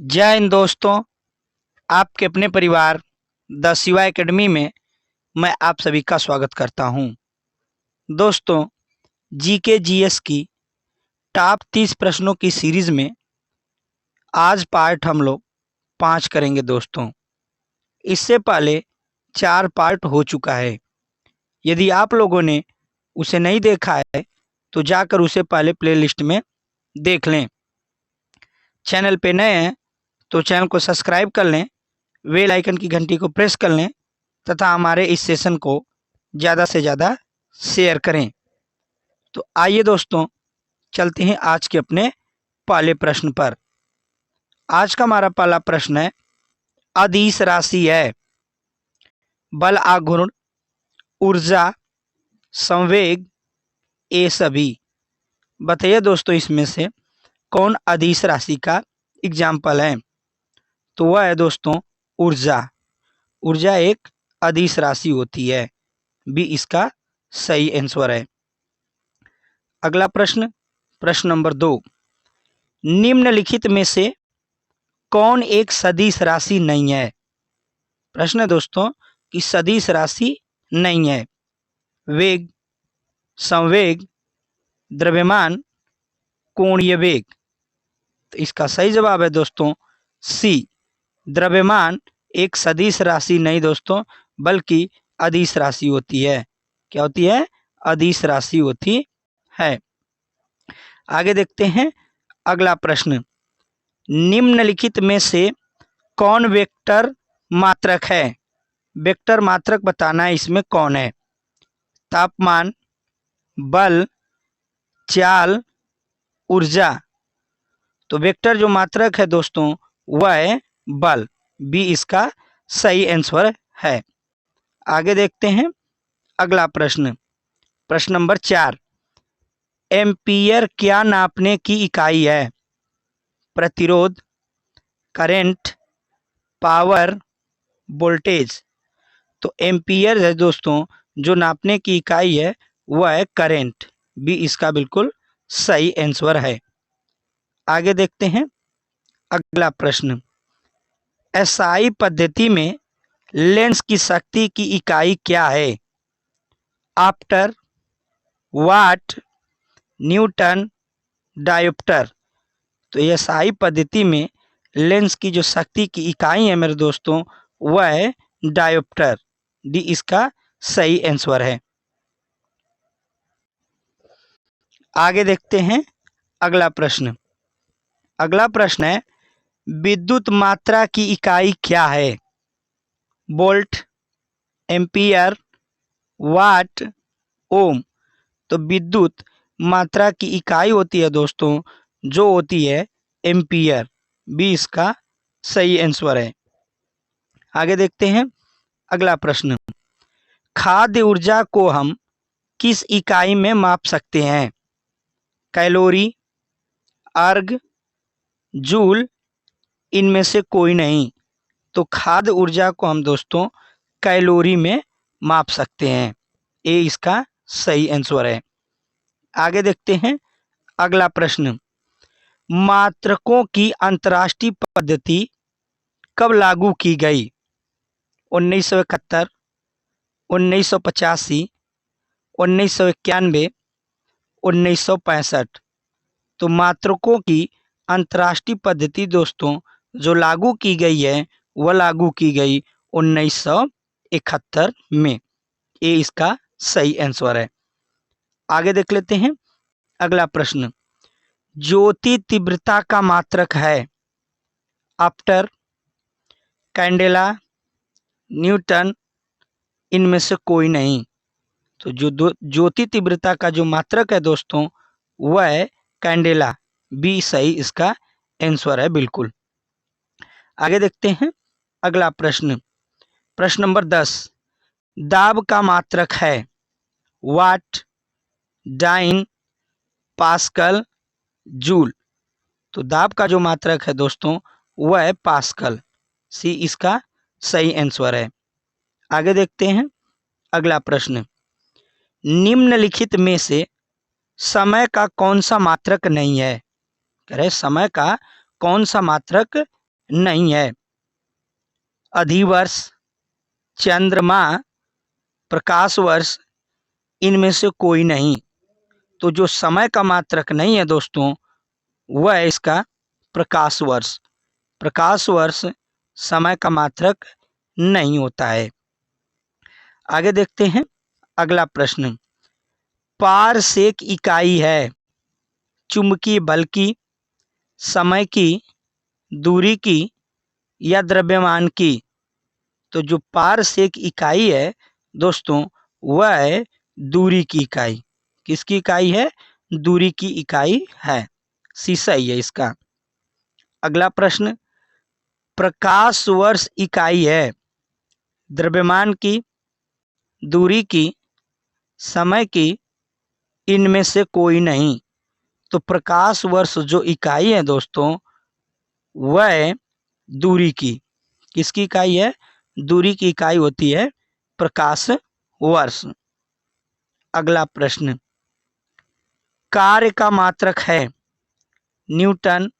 जय हिंद दोस्तों। आपके अपने परिवार द शिवा एकेडमी में मैं आप सभी का स्वागत करता हूं। दोस्तों, जीके जीएस की टॉप 30 प्रश्नों की सीरीज में आज पार्ट हम लोग 5 करेंगे। दोस्तों, इससे पहले 4 पार्ट हो चुका है। यदि आप लोगों ने उसे नहीं देखा है तो जाकर उसे पहले प्लेलिस्ट में देख लें। चैनल पे नए हैं तो चैनल को सब्सक्राइब कर लें, बेल आइकन की घंटी को प्रेस कर लें तथा हमारे इस सेशन को ज़्यादा से ज़्यादा शेयर करें। तो आइए दोस्तों, चलते हैं आज के अपने पहले प्रश्न पर। आज का हमारा पहला प्रश्न है, अदिश राशि है बल, आघूर्ण, ऊर्जा, संवेग, ये सभी। बताइए दोस्तों, इसमें से कौन अदिश राशि का एग्जाम्पल है? तो वह है दोस्तों ऊर्जा। ऊर्जा एक अदिश राशि होती है। बी इसका सही आंसर है। अगला प्रश्न, प्रश्न नंबर 2, निम्नलिखित में से कौन एक सदिश राशि नहीं है? प्रश्न है दोस्तों कि सदिश राशि नहीं है। वेग, संवेग, द्रव्यमान, कोणीय वेग। तो इसका सही जवाब है दोस्तों सी, द्रव्यमान एक सदिश राशि नहीं दोस्तों, बल्कि अदिश राशि होती है। क्या होती है? अदिश राशि होती है। आगे देखते हैं अगला प्रश्न, निम्नलिखित में से कौन वेक्टर मात्रक है? वेक्टर मात्रक बताना है, इसमें कौन है? तापमान, बल, चाल, ऊर्जा। तो वेक्टर जो मात्रक है दोस्तों वह है बल। बी इसका सही आंसर है। आगे देखते हैं अगला प्रश्न, प्रश्न नंबर 4, एम्पियर क्या नापने की इकाई है? प्रतिरोध, करंट, पावर, वोल्टेज। तो एम्पियर है दोस्तों जो नापने की इकाई है वह है करंट। बी इसका बिल्कुल सही आंसर है। आगे देखते हैं अगला प्रश्न, एसआई पद्धति में लेंस की शक्ति की इकाई क्या है? आप्टर, वाट, न्यूटन, डायोप्टर। तो एसआई पद्धति में लेंस की जो शक्ति की इकाई है मेरे दोस्तों वह है डायोप्टर। डी इसका सही आंसर है। आगे देखते हैं अगला प्रश्न। अगला प्रश्न है, विद्युत मात्रा की इकाई क्या है? वोल्ट, एम्पियर, वाट, ओम। तो विद्युत मात्रा की इकाई होती है दोस्तों जो होती है एम्पियर। बी इसका सही आंसर है। आगे देखते हैं अगला प्रश्न, खाद्य ऊर्जा को हम किस इकाई में माप सकते हैं? कैलोरी, अर्ग, जूल, इनमें से कोई नहीं। तो खाद्य ऊर्जा को हम दोस्तों कैलोरी में माप सकते हैं। ये इसका सही आंसर है। आगे देखते हैं अगला प्रश्न, मात्रकों की अंतर्राष्ट्रीय पद्धति कब लागू की गई? 1971, 1985, 1991, 1965। तो मात्रकों की अंतर्राष्ट्रीय पद्धति दोस्तों जो लागू की गई है वह लागू की गई 1971 में। ये इसका सही आंसर है। आगे देख लेते हैं अगला प्रश्न, ज्योति तीव्रता का मात्रक है? आप्टर, कैंडेला, न्यूटन, इनमें से कोई नहीं। तो जो ज्योति तीव्रता का जो मात्रक है दोस्तों वह है कैंडेला। बी सही इसका आंसर है बिल्कुल। आगे देखते हैं अगला प्रश्न, प्रश्न नंबर 10, दाब का मात्रक है? वाट, डाइन, पास्कल, जूल। तो दाब का जो मात्रक है दोस्तों वह है पास्कल। सी इसका सही आंसर है। आगे देखते हैं अगला प्रश्न, निम्नलिखित में से समय का कौन सा मात्रक नहीं है? कह रहे समय का कौन सा मात्रक नहीं है। अधिवर्ष, चंद्रमा, प्रकाश वर्ष, इनमें से कोई नहीं। तो जो समय का मात्रक नहीं है दोस्तों, वह है इसका प्रकाश वर्ष। प्रकाश वर्ष समय का मात्रक नहीं होता है। आगे देखते हैं अगला प्रश्न। पारसेक इकाई है चुंबकीय बल की, समय की, दूरी की या द्रव्यमान की। तो जो पारसेक इकाई है दोस्तों, वह है दूरी की इकाई। किसकी इकाई है? दूरी की इकाई है। सी सही है इसका। अगला प्रश्न। प्रकाश वर्ष इकाई है द्रव्यमान की, दूरी की, समय की, इनमें से कोई नहीं। तो प्रकाश वर्ष जो इकाई है दोस्तों, वह है दूरी की। किसकी इकाई है? दूरी की इकाई होती है प्रकाश वर्ष। अगला प्रश्न। कार्य का मात्रक है न्यूटन,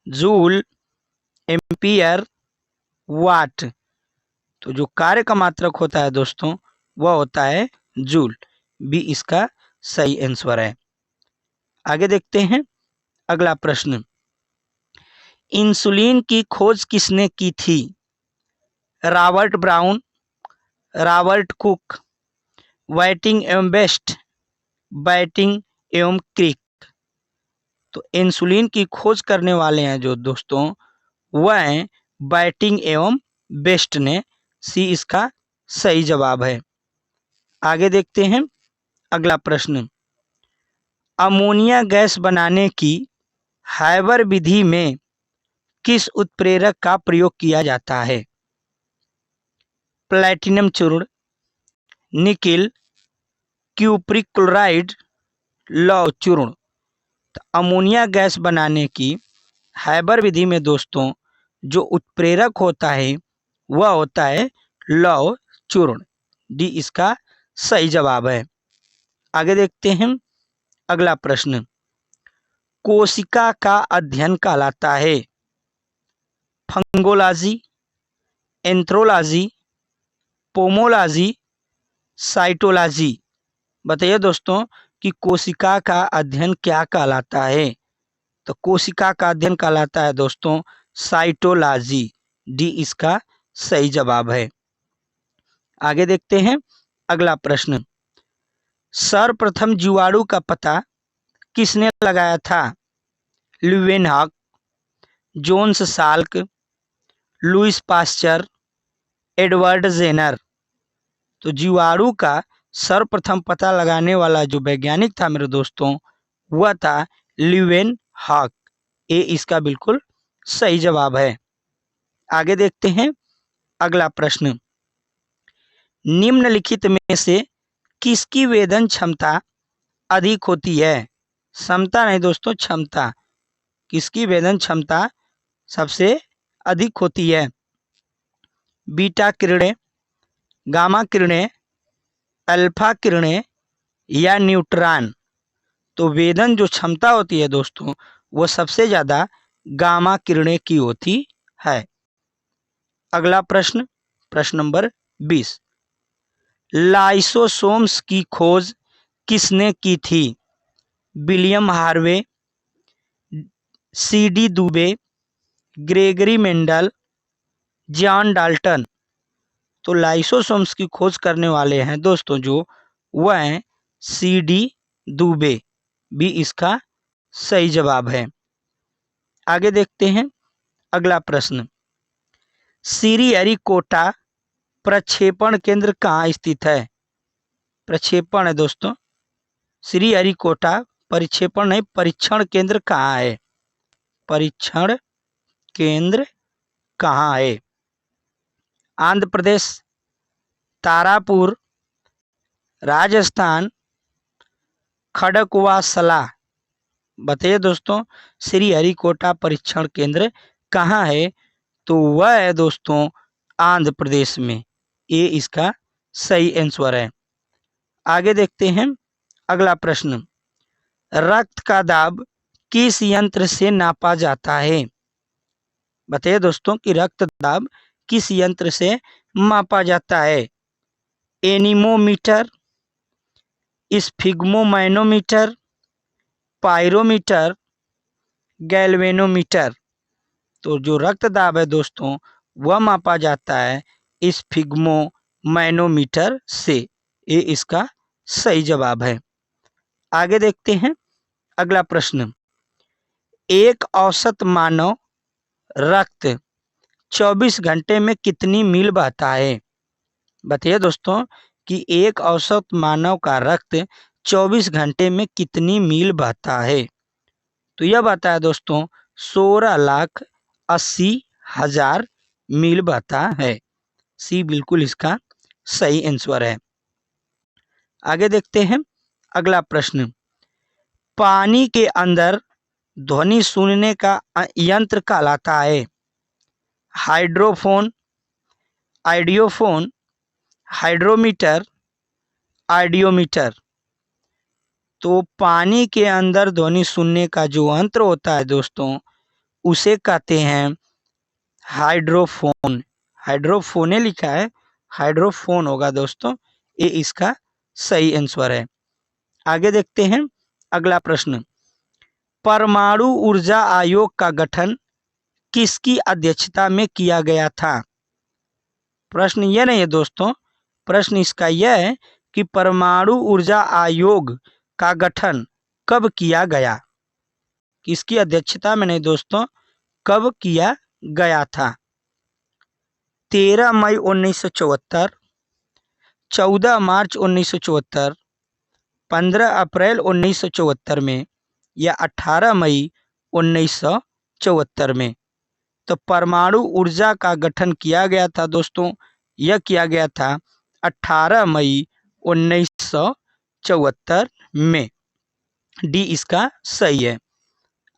जूल, एम्पियर, वाट। तो जो कार्य का मात्रक होता है दोस्तों, वह होता है जूल। बी इसका सही आंसर है। आगे देखते हैं अगला प्रश्न। इंसुलिन की खोज किसने की थी? Robert brown, Robert cook, whitening एवं बेस्ट, बैटिंग एवं क्रिक। तो इंसुलिन की खोज करने वाले हैं जो दोस्तों, वह हैं बैटिंग एवं बेस्ट ने। सी इसका सही जवाब है। आगे देखते हैं अगला प्रश्न। अमोनिया गैस बनाने की हाइबर विधि में किस उत्प्रेरक का प्रयोग किया जाता है? प्लैटिनम चूर्ण, निकिल, क्यूप्रिक क्लोराइड, लौह चूर्ण। तो अमोनिया गैस बनाने की हाइबर विधि में दोस्तों जो उत्प्रेरक होता है वह होता है लौह चूर्ण। डी इसका सही जवाब है। आगे देखते हैं अगला प्रश्न। कोशिका का अध्ययन कहलाता है फंगोलॉजी, एंथ्रोलॉजी, पोमोलॉजी, साइटोलॉजी। बताइए दोस्तों कि कोशिका का अध्ययन क्या कहलाता है? तो कोशिका का अध्ययन कहलाता है दोस्तों साइटोलॉजी। डी इसका सही जवाब है। आगे देखते हैं अगला प्रश्न। सर्वप्रथम जीवाणु का पता किसने लगाया था? Leeuwenhoek, Jonas Salk, Louis Pasteur, Edward Jenner. तो जीवाणु का सर्वप्रथम पता लगाने वाला जो वैज्ञानिक था मेरे दोस्तों, वह था ल्यूवेनहॉक। ए इसका बिल्कुल सही जवाब है। आगे देखते हैं अगला प्रश्न। निम्नलिखित में से किसकी वेदन क्षमता अधिक होती है? क्षमता नहीं दोस्तों, क्षमता। किसकी वेदन क्षमता सबसे अधिक होती है? बीटा किरणें, गामा किरणें, अल्फा किरणें या न्यूट्रॉन। तो वेदन जो क्षमता होती है दोस्तों, वो सबसे ज़्यादा गामा किरणें की होती है। अगला प्रश्न, प्रश्न नंबर 20। लाइसोसोम्स की खोज किसने की थी? William Harvey, CD. Dubey, Gregory Mendel, John Dalton. तो लाइसोसोम्स की खोज करने वाले हैं दोस्तों जो, वह हैं सी.डी. दुबे। भी इसका सही जवाब है। आगे देखते हैं अगला प्रश्न। श्रीहरिकोटा प्रक्षेपण केंद्र कहाँ स्थित है? प्रक्षेपण है दोस्तों, श्रीहरिकोटा परिक्षेपण नहीं, परीक्षण केंद्र कहाँ है? परीक्षण केंद्र कहाँ है? आंध्र प्रदेश, तारापुर, राजस्थान, खड़कवासला। बताइए दोस्तों श्रीहरिकोटा परीक्षण केंद्र कहाँ है? तो वह है दोस्तों आंध्र प्रदेश में। ये इसका सही आंसर है। आगे देखते हैं अगला प्रश्न। रक्त का दाब किस यंत्र से नापा जाता है? बताइए दोस्तों कि रक्त दाब किस यंत्र से मापा जाता है? Anemometer, sphygmomanometer, pyrometer, galvanometer. तो जो रक्त दाब है दोस्तों वह मापा जाता है स्फिग्मोमैनोमीटर से। ये इसका सही जवाब है। आगे देखते हैं अगला प्रश्न। एक औसत मानव रक्त 24 घंटे में कितनी मील बहता है? बताइए दोस्तों कि एक औसत मानव का रक्त 24 घंटे में कितनी मील बहता है? तो यह बहता है दोस्तों 16,80,000 मील बहता है। सी बिल्कुल इसका सही आंसर है। आगे देखते हैं अगला प्रश्न। पानी के अंदर ध्वनि सुनने का यंत्र कहलाता है? Hydrophone, ideophone, hydrometer, ideometer. तो पानी के अंदर ध्वनि सुनने का जो यंत्र होता है दोस्तों उसे कहते हैं हाइड्रोफोन। हाइड्रोफोने लिखा है, हाइड्रोफोन होगा दोस्तों। ये इसका सही आंसर है। आगे देखते हैं अगला प्रश्न। परमाणु ऊर्जा आयोग का गठन किसकी अध्यक्षता में किया गया था? प्रश्न यह नहीं है दोस्तों, प्रश्न इसका यह है कि परमाणु ऊर्जा आयोग का गठन कब किया गया? किसकी अध्यक्षता में नहीं दोस्तों, कब किया गया था? 13 मई 1974, 14 मार्च 1974, 15 अप्रैल 1974 में या 18 मई 1974 में। तो परमाणु ऊर्जा का गठन किया गया था दोस्तों, यह किया गया था 18 मई 1974 में। डी इसका सही है।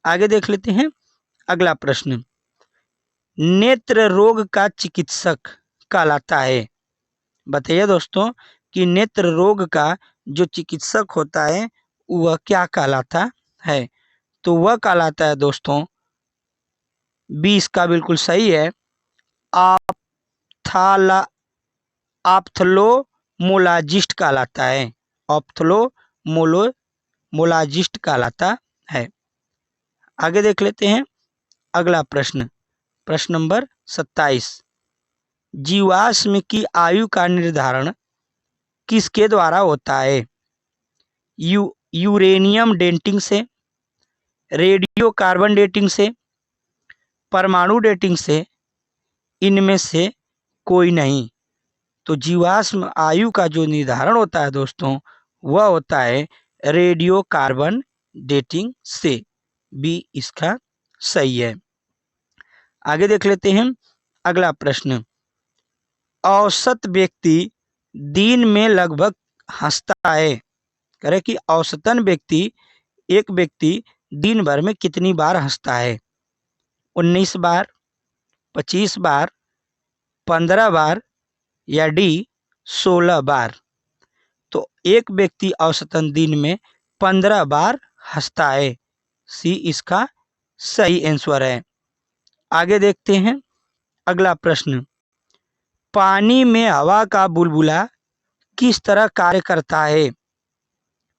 आगे देख लेते हैं अगला प्रश्न। नेत्र रोग का चिकित्सक कहलाता है? बताइए दोस्तों कि नेत्र रोग का जो चिकित्सक होता है वह क्या कहलाता है? तो वह कहलाता है दोस्तों, बी इसका बिल्कुल सही है, ऑप्थेल्मोलॉजिस्ट कहलाता है। ऑप्थेल्मोलॉजिस्ट कहलाता है। आगे देख लेते हैं अगला प्रश्न, प्रश्न नंबर 27। जीवाश्म की आयु का निर्धारण किसके द्वारा होता है? यूरेनियम डेटिंग से, रेडियो कार्बन डेटिंग से, परमाणु डेटिंग से, इनमें से कोई नहीं। तो जीवाश्म आयु का जो निर्धारण होता है दोस्तों वह होता है रेडियो कार्बन डेटिंग से। बी इसका सही है। आगे देख लेते हैं अगला प्रश्न। औसत व्यक्ति दिन में लगभग हंसता है? कह रहे कि औसतन एक व्यक्ति दिन भर में कितनी बार हंसता है? 19 बार, 25 बार, 15 बार या डी 16 बार? तो एक व्यक्ति औसतन दिन में 15 बार हंसता है। सी इसका सही आंसर है। आगे देखते हैं अगला प्रश्न। पानी में हवा का बुलबुला किस तरह कार्य करता है?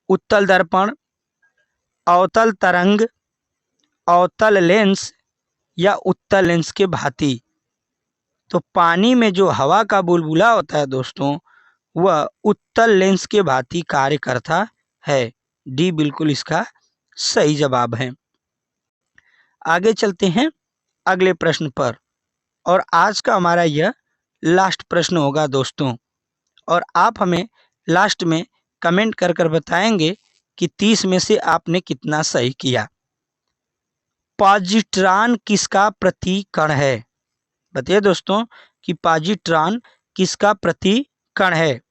उत्तल दर्पण, अवतल तरंग, अवतल लेंस या उत्तल लेंस के भांति? तो पानी में जो हवा का बुलबुला होता है दोस्तों वह उत्तल लेंस के भांति कार्य करता है। डी बिल्कुल इसका सही जवाब है। आगे चलते हैं अगले प्रश्न पर, और आज का हमारा यह लास्ट प्रश्न होगा दोस्तों। और आप हमें लास्ट में कमेंट कर कर बताएंगे कि 30 में से आपने कितना सही किया। पॉजिट्रॉन किसका प्रतिकण है? बताइए दोस्तों कि पॉजिट्रॉन किसका प्रतिकण है?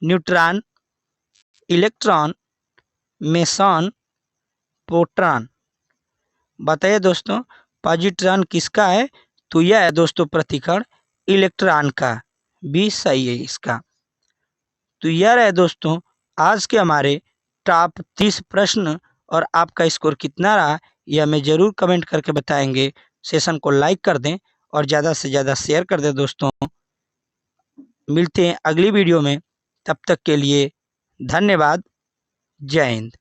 Neutron, electron, meson, proton? बताइए दोस्तों पॉजिट्रॉन किसका है? तो यह है दोस्तों प्रतिकण इलेक्ट्रॉन का। भी सही है इसका। तो यह रहे दोस्तों आज के हमारे टॉप 30 प्रश्न, और आपका स्कोर कितना रहा यह हमें जरूर कमेंट करके बताएंगे। सेशन को लाइक कर दें और ज़्यादा से ज़्यादा शेयर कर दें। दोस्तों मिलते हैं अगली वीडियो में, तब तक के लिए धन्यवाद। जय हिंद।